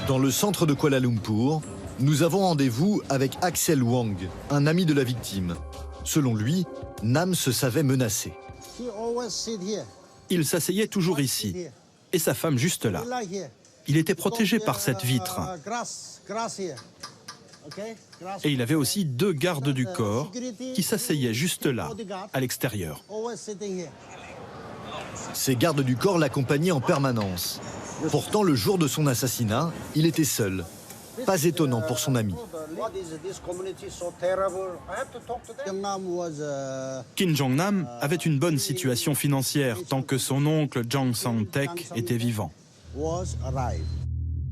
Dans le centre de Kuala Lumpur, nous avons rendez-vous avec Axel Wang, un ami de la victime. Selon lui, Nam se savait menacé. Il s'asseyait toujours ici, et sa femme juste là. Il était protégé par cette vitre. Et il avait aussi 2 gardes du corps qui s'asseyaient juste là, à l'extérieur. Ces gardes du corps l'accompagnaient en permanence. Pourtant, le jour de son assassinat, il était seul. Pas étonnant pour son ami. Kim Jong-nam avait une bonne situation financière tant que son oncle Jang Sang-taek était vivant.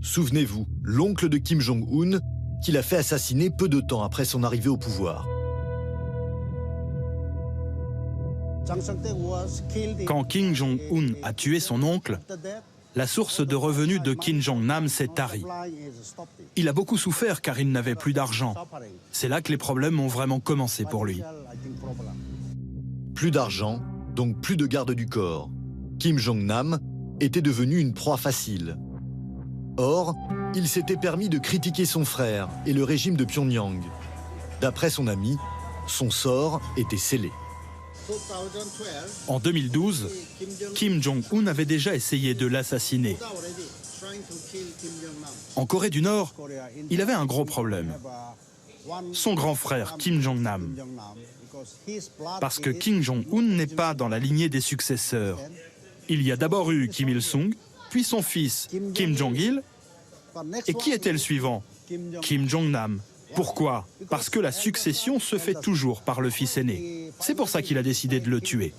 Souvenez-vous, l'oncle de Kim Jong-un, qui l'a fait assassiner peu de temps après son arrivée au pouvoir. Quand Kim Jong-un a tué son oncle, la source de revenus de Kim Jong-nam s'est tarie. Il a beaucoup souffert car il n'avait plus d'argent. C'est là que les problèmes ont vraiment commencé pour lui. Plus d'argent, donc plus de garde du corps. Kim Jong-nam était devenu une proie facile. Or, il s'était permis de critiquer son frère et le régime de Pyongyang. D'après son ami, son sort était scellé. En 2012, Kim Jong-un avait déjà essayé de l'assassiner. En Corée du Nord, il avait un gros problème. Son grand frère, Kim Jong-nam. Parce que Kim Jong-un n'est pas dans la lignée des successeurs. Il y a d'abord eu Kim Il-sung, puis son fils, Kim Jong-il. Et qui était le suivant? Kim Jong-nam. Pourquoi? Parce que la succession se fait toujours par le fils aîné. C'est pour ça qu'il a décidé de le tuer.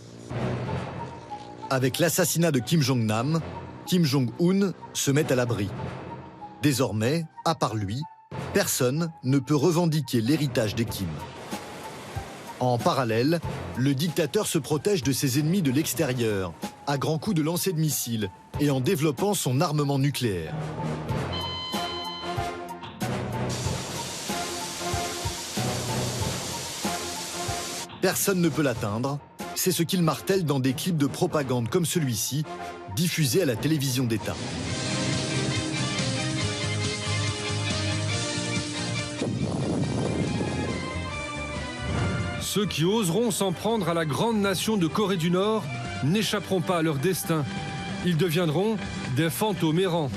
Avec l'assassinat de Kim Jong-nam, Kim Jong-un se met à l'abri. Désormais, à part lui, personne ne peut revendiquer l'héritage des Kim. En parallèle, le dictateur se protège de ses ennemis de l'extérieur, à grands coups de lancer de missiles et en développant son armement nucléaire. Personne ne peut l'atteindre, c'est ce qu'il martèle dans des clips de propagande comme celui-ci, diffusés à la télévision d'État. Ceux qui oseront s'en prendre à la grande nation de Corée du Nord n'échapperont pas à leur destin. Ils deviendront des fantômes errants.